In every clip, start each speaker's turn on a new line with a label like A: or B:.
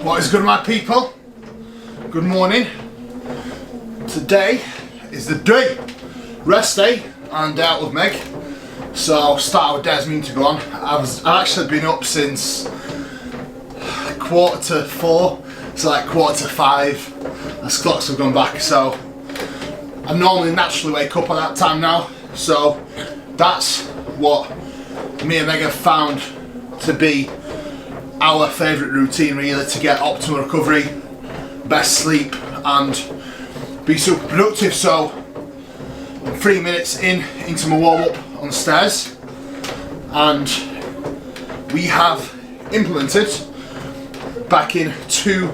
A: What is good, my people? Good morning. Today is the day, rest day, and out with Meg. So start with Des mean to go on. I've actually been up since 4:45, so like 4:45 as clocks have gone back. So I normally naturally wake up at that time now. So that's what me and Meg have found to be our favourite routine, really, to get optimal recovery, best sleep, and be super productive. So I'm 3 minutes into my warm up on the stairs, and we have implemented back in 2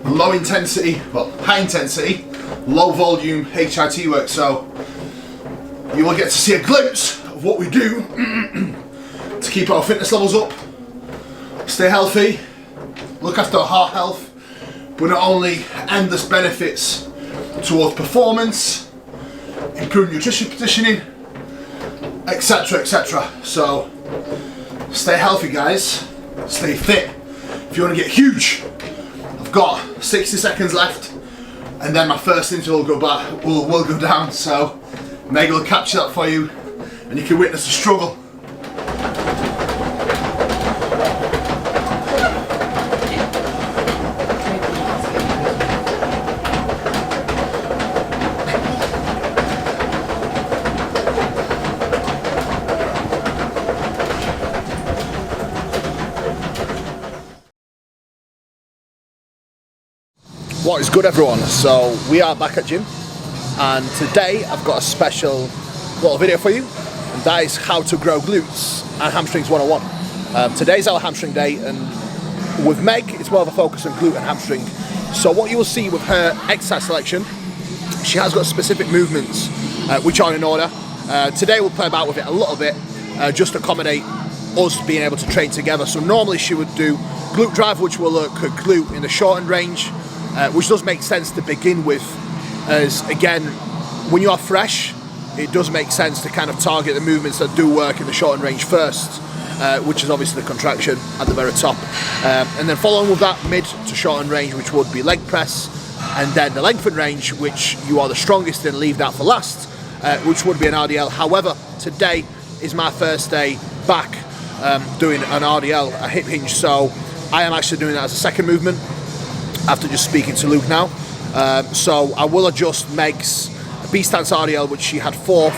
A: high intensity, low volume HIIT work. So you will get to see a glimpse of what we do to keep our fitness levels up, stay healthy, look after our heart health, but not only endless benefits towards performance, improved nutrition positioning, etc, etc. So stay healthy, guys, stay fit. If you want to get huge, I've got 60 seconds left, and then my first interval will go down. So Meg will capture that for you, and you can witness the struggle. What is good, everyone? So we are back at gym, and today I've got a special little video for you, and that is how to grow glutes and hamstrings 101. Today's our hamstring day, and with Meg it's more of a focus on glute and hamstring. So what you will see with her exercise selection, she has got specific movements which are in order. Today we'll play about with it a little bit, just to accommodate us being able to train together. So normally she would do glute drive, which will look at glute in the shortened range, which does make sense to begin with, as again, when you are fresh, it does make sense to kind of target the movements that do work in the shortened range first, which is obviously the contraction at the very top, and then following with that mid to shortened range, which would be leg press, and then the lengthened range, which you are the strongest in, leave that for last, which would be an RDL. However, today is my first day back doing an RDL, a hip hinge, so I am actually doing that as a second movement after just speaking to Luke now. So I will adjust Meg's B stance RDL, which she had fourth,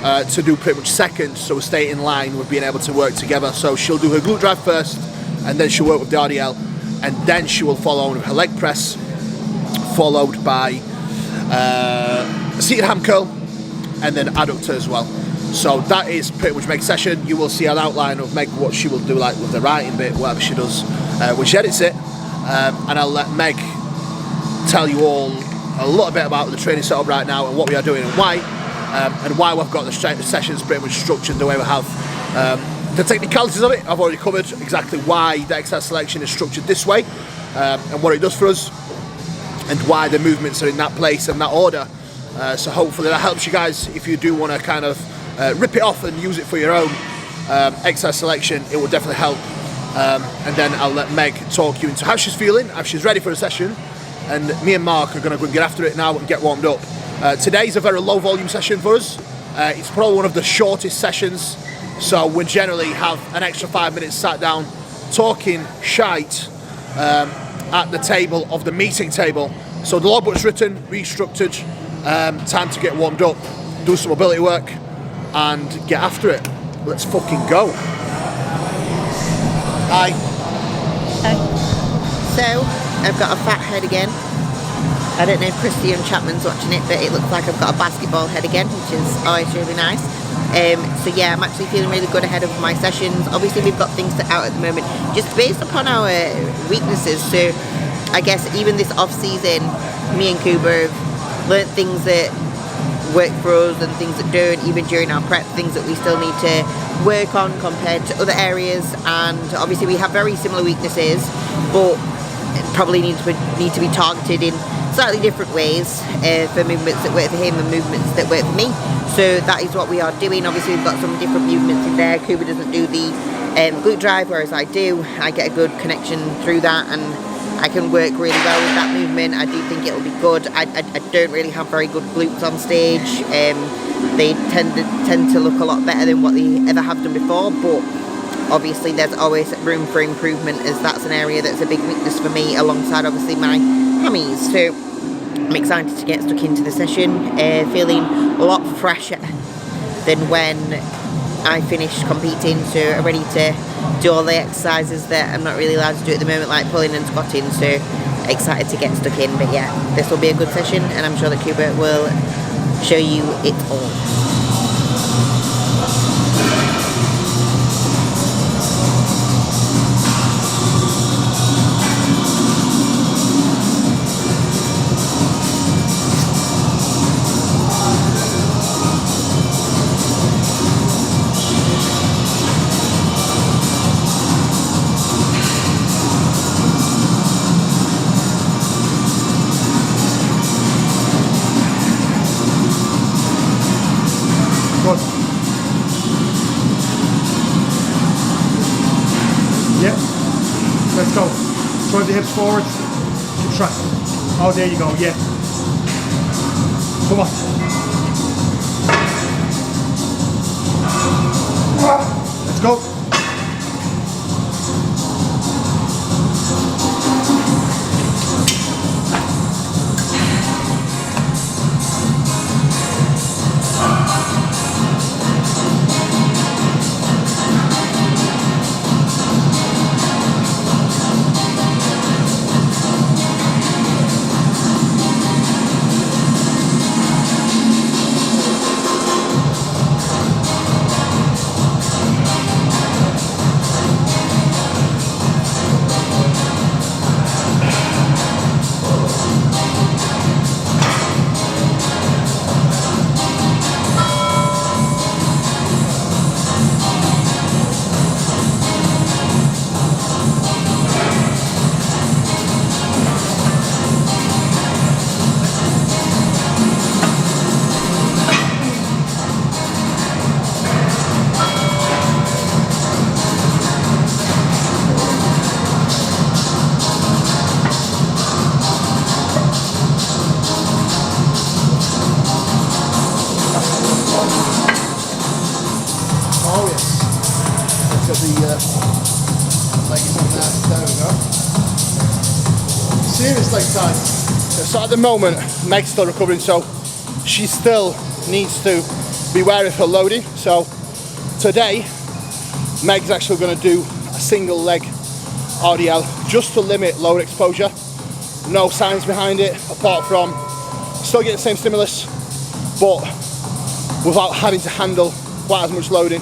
A: to do pretty much second, so we'll stay in line with being able to work together. So she'll do her glute drive first, and then she'll work with the RDL, and then she will follow on with her leg press, followed by seated ham curl, and then adductor as well. So that is pretty much Meg's session. You will see an outline of Meg, what she will do, like with the writing bit, whatever she does when she edits it. And I'll let Meg tell you all a little bit about the training setup right now and what we are doing and why we've got the sessions pretty much structured the way we have. The technicalities of it I've already covered, exactly why the exercise selection is structured this way, and what it does for us, and why the movements are in that place and that order. So hopefully that helps you guys if you do want to kind of rip it off and use it for your own exercise selection. It will definitely help. And then I'll let Meg talk you into how she's feeling, how she's ready for the session, and me and Mark are going to go and get after it now and get warmed up. Today's a very low volume session for us. It's probably one of the shortest sessions, so we generally have an extra 5 minutes sat down talking shite at the table of the meeting table. So the logbook's written, restructured, time to get warmed up, do some mobility work, and get after it. Let's fucking go. Hi.
B: Hi. So, I've got a fat head again. I don't know if Christian Chapman's watching it, but it looks like I've got a basketball head again, which is always really nice. So yeah, I'm actually feeling really good ahead of my sessions. Obviously we've got things set out at the moment, just based upon our weaknesses. So I guess even this off season, me and Kuba have learnt things that work for us and things that don't, even during our prep, things that we still need to work on compared to other areas. And obviously we have very similar weaknesses, but probably need to be targeted in slightly different ways for movements that work for him and movements that work for me. So that is what we are doing. Obviously we've got some different movements in there. Kuba doesn't do the glute drive, whereas I do. I get a good connection through that, and I can work really well with that movement. I do think it'll be good. I don't really have very good glutes on stage. They tend to look a lot better than what they ever have done before, but obviously there's always room for improvement, as that's an area that's a big weakness for me, alongside obviously my hammies. So I'm excited to get stuck into the session, feeling a lot fresher than when I finished competing, so I'm ready to do all the exercises that I'm not really allowed to do at the moment, like pulling and squatting, so excited to get stuck in. But yeah, this will be a good session, and I'm sure that Kuba will show you it all.
C: Good. Yep. Let's go. Drive the hips forward. Try. Oh, there you go. Yeah. Come on. Let's go.
A: Oh yes. Look at the legs on there. There we go. Serious leg ties. So at the moment, Meg's still recovering, so she still needs to be wary of her loading. So today, Meg's actually going to do a single leg RDL just to limit load exposure. No science behind it, apart from still getting the same stimulus, but without having to handle quite as much loading,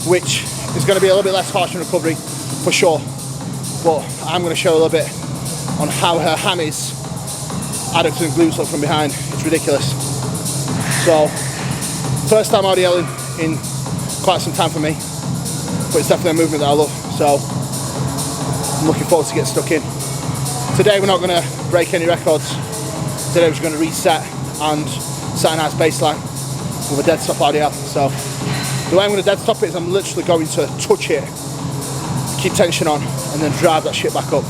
A: which is going to be a little bit less harsh in recovery for sure. But I'm going to show a little bit on how her hammies, adductors and glutes look from behind. It's ridiculous. So first time RDLing in quite some time for me, but it's definitely a movement that I love, so I'm looking forward to get stuck in. Today we're not going to break any records. Today we're just going to reset and set a nice baseline with a dead stop RDL. So the way I'm going to dead stop it is I'm literally going to touch it, keep tension on, and then drive that shit back up.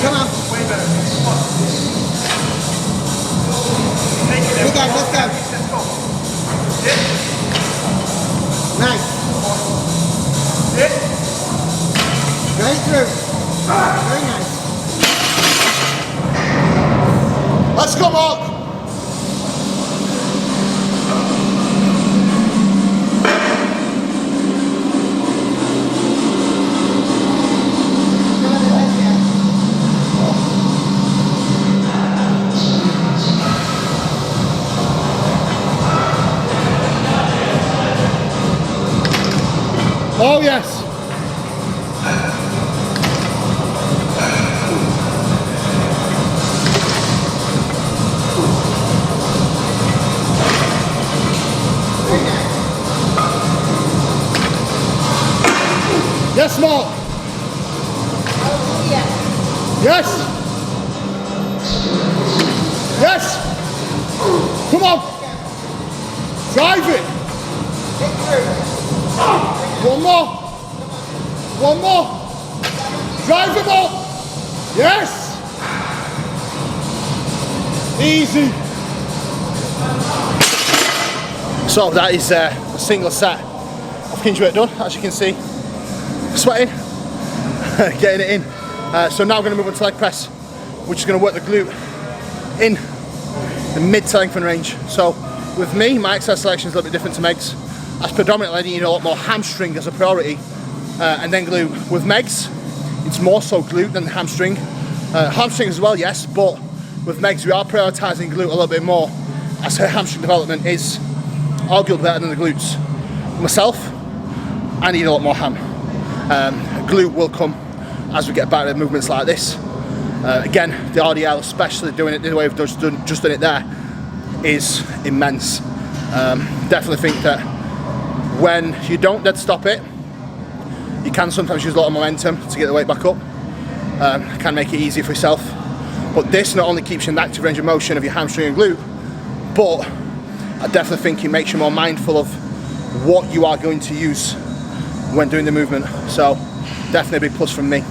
B: Come on.
C: Way better. Come on.
B: Again, let's go.
C: Let's go. Hit.
B: Nice.
C: Hit.
B: Going through. Very nice.
A: Let's go, Mark. Oh yes. Yes, Mark. Yes. Yes. Come on. Drive it. One more. One more. Drive them up. Yes. Easy. So that is a single set of hinge weight done, as you can see. Sweating, getting it in. So now I'm going to move on to leg press, which is going to work the glute in the mid to lengthen range. So with me, my exercise selection is a little bit different to Meg's. As predominantly I need a lot more hamstring as a priority, and then glute. With Meg's, it's more so glute than hamstring. Hamstring as well, yes, but with Meg's we are prioritising glute a little bit more, as her hamstring development is arguably better than the glutes. Myself, I need a lot more ham. Glute will come as we get better at movements like this. Again, the RDL, especially doing it the way we've just done it there, is immense. Definitely think that when you don't dead stop it, you can sometimes use a lot of momentum to get the weight back up. Can make it easier for yourself. But this not only keeps you in the active range of motion of your hamstring and glute, but I definitely think it makes you more mindful of what you are going to use when doing the movement. So definitely a big plus from me.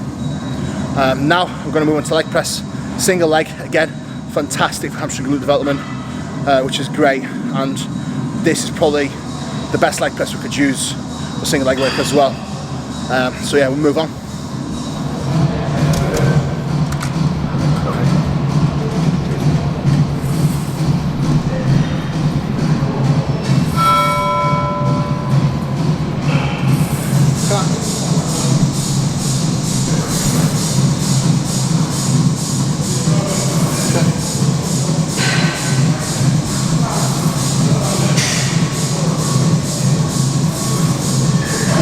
A: Now I'm going to move on to leg press, single leg. Again, fantastic for hamstring glute development, which is great, and this is probably the best leg press we could use for single leg work as well. So yeah, we'll move on.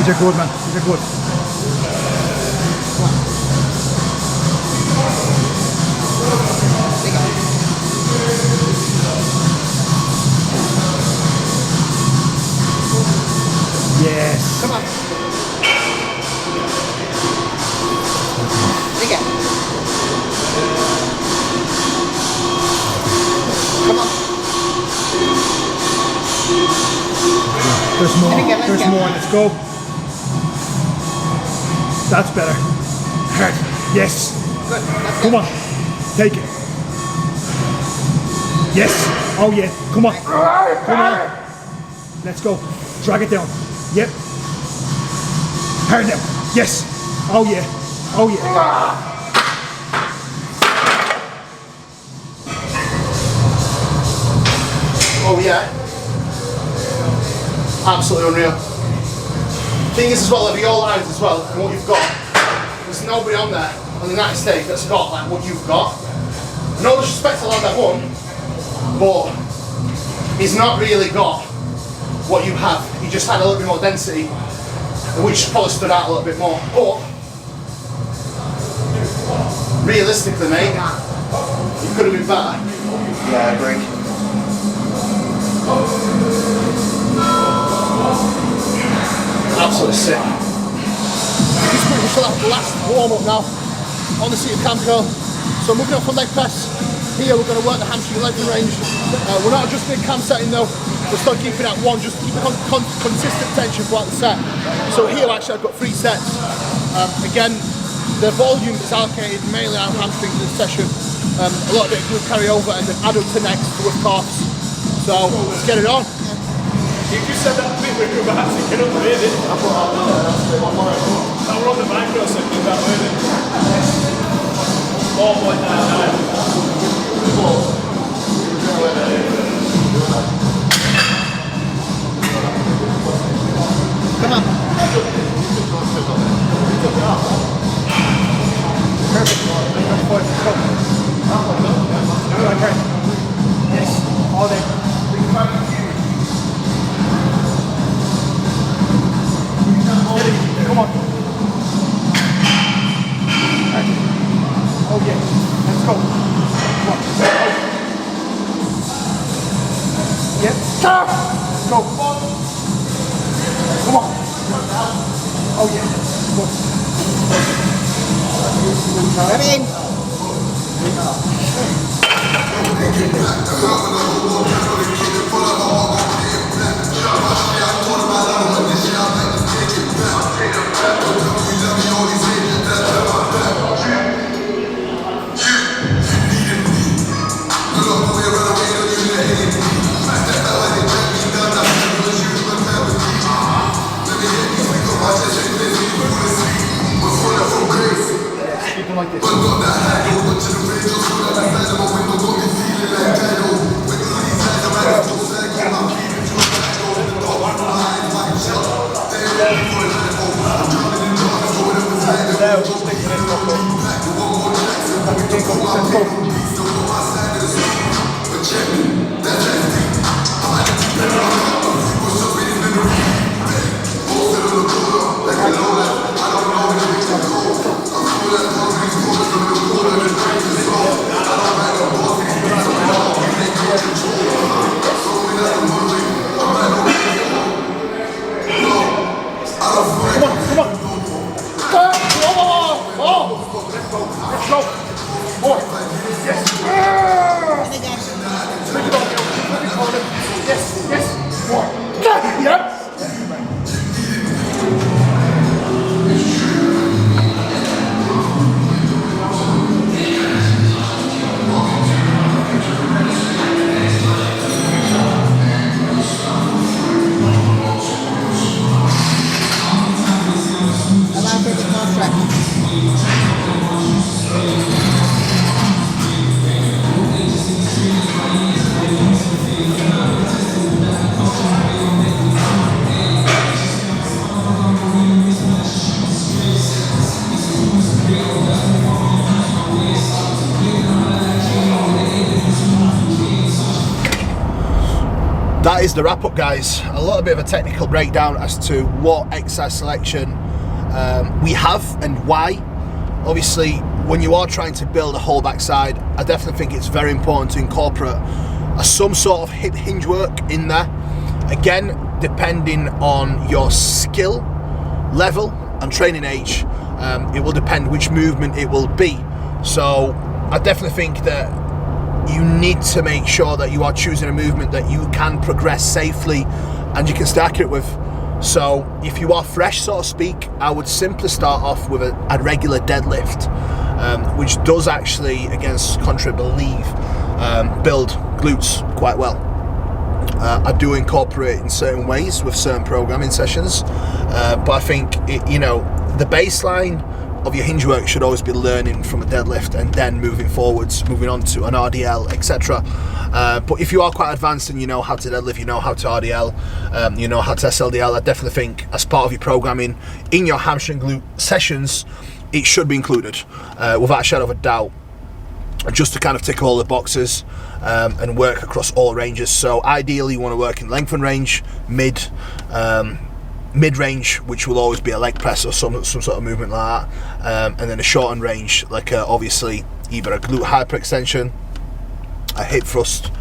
C: These are good, man. These are good. Yes.
B: Come on. Again. Come on.
C: There's more.
B: Again, let's
C: There's
B: go.
C: more. Let's go. That's better. Hard. Yes.
B: Good. Let's
C: Come
B: go.
C: on. Take it. Yes. Oh yeah. Come on. Come on. Let's go. Drag it down. Yep. Hard now. Yes. Oh yeah. Oh yeah.
A: Oh yeah. Absolutely unreal. Thing is as well, of your lines as well, and what you've got, there's nobody on there on the United States that's got like what you've got. No disrespect to the lad that won, but he's not really got what you have. He just had a little bit more density, which probably stood out a little bit more. But realistically, mate, you could have been better. Yeah, I agree. Absolutely sick. Just pretty much the last warm up now on the seated cam curl. So moving up from leg press, here we're going to work the hamstring and lengthen range. We're not just in cam setting though, we're still keeping at one, just keep consistent tension throughout the set. So here actually I've got 3 sets. Again, the volume is allocated mainly on hamstrings in this session. A lot of it glute carryover and then adductor next with calves. So let's get it on.
D: You just said that bit where you were about to get up there, didn't you? I put on that we're on the micro, so do that with it. 4.99.
B: Come on.
C: Perfect. Yes, all day. Come on. Oh yeah, let's go. Come on. Yep. Go. Come on. Oh yeah. Go.
B: Come in.
C: Like this.
A: That is the wrap up, guys. A little bit of a technical breakdown as to what exercise selection we have and why. Obviously, when you are trying to build a whole backside, I definitely think it's very important to incorporate some sort of hip hinge work in there. Again, depending on your skill level and training age, it will depend which movement it will be. So I definitely think that you need to make sure that you are choosing a movement that you can progress safely and you can stay accurate with. So if you are fresh, so to speak, I would simply start off with a regular deadlift, which does actually, against contrary belief, build glutes quite well. I do incorporate in certain ways with certain programming sessions, but I think the baseline of your hinge work should always be learning from a deadlift and then moving forwards, moving on to an RDL, etc. But if you are quite advanced and you know how to deadlift, you know how to RDL, you know how to SLDL, I definitely think as part of your programming in your hamstring glute sessions, it should be included without a shadow of a doubt, just to kind of tick all the boxes and work across all ranges. So ideally you want to work in lengthen range, mid-range, which will always be a leg press or some sort of movement like that, and then a shortened range, like obviously either a glute hyperextension, a hip thrust,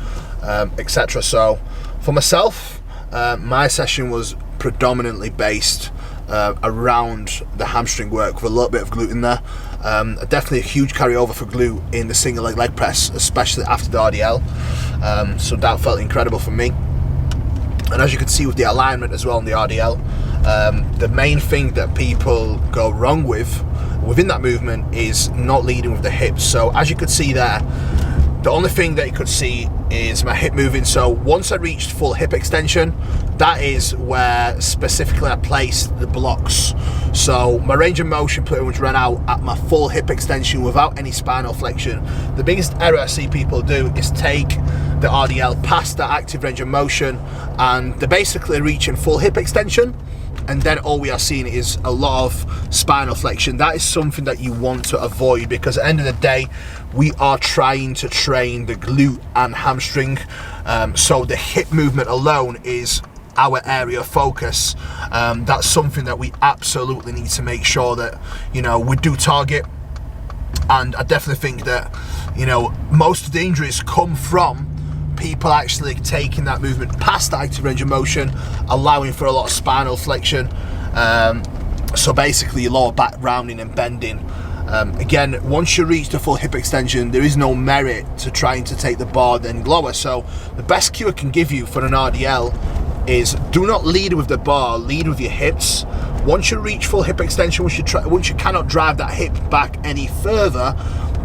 A: etc. So for myself, my session was predominantly based around the hamstring work with a little bit of glute in there. Definitely a huge carryover for glute in the single leg press, especially after the RDL. So that felt incredible for me. And as you can see with the alignment as well in the RDL, the main thing that people go wrong with within that movement is not leading with the hips. So as you could see there, the only thing that you could see is my hip moving. So once I reached full hip extension, that is where specifically I placed the blocks. So my range of motion pretty much ran out at my full hip extension without any spinal flexion. The biggest error I see people do is take the RDL past that active range of motion, and they're basically reaching full hip extension, and then all we are seeing is a lot of spinal flexion. That is something that you want to avoid, because at the end of the day, we are trying to train the glute and hamstring. So the hip movement alone is our area of focus. That's something that we absolutely need to make sure that, you know, we do target. And I definitely think that, you know, most of the injuries come from people actually taking that movement past the active range of motion, allowing for a lot of spinal flexion. So basically your lower back rounding and bending. Again, once you reach the full hip extension, there is no merit to trying to take the bar then lower. So the best cue I can give you for an RDL is do not lead with the bar, lead with your hips. Once you reach full hip extension, once you cannot drive that hip back any further,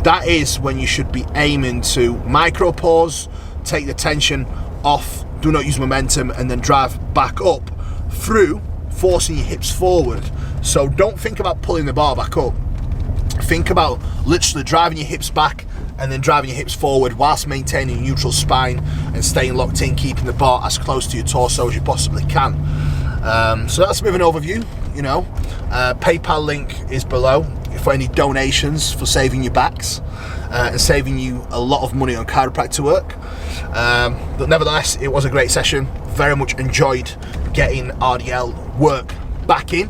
A: that is when you should be aiming to micro pause, take the tension off, do not use momentum, and then drive back up through forcing your hips forward. So don't think about pulling the bar back up. Think about literally driving your hips back and then driving your hips forward whilst maintaining a neutral spine and staying locked in, keeping the bar as close to your torso as you possibly can. So that's a bit of an overview, you know. PayPal link is below for any donations for saving your backs and saving you a lot of money on chiropractor work. But nevertheless, it was a great session. Very much enjoyed getting RDL work back in.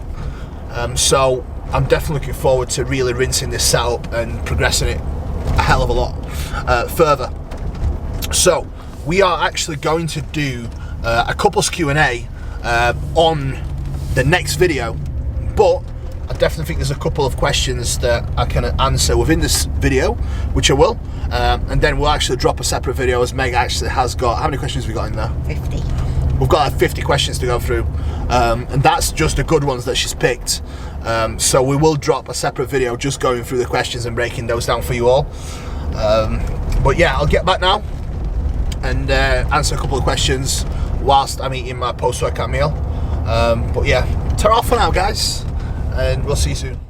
A: So I'm definitely looking forward to really rinsing this setup and progressing it a hell of a lot further. So we are actually going to do a couples Q&A on the next video, but I definitely think there's a couple of questions that I can answer within this video, which I will, and then we'll actually drop a separate video, as Meg actually has got, how many questions have we got in there?
B: 50.
A: We've got 50 questions to go through, and that's just the good ones that she's picked. So we will drop a separate video just going through the questions and breaking those down for you all. But yeah, I'll get back now and answer a couple of questions whilst I'm eating my post-workout meal. But yeah, ta-ra for now, guys, and we'll see you soon.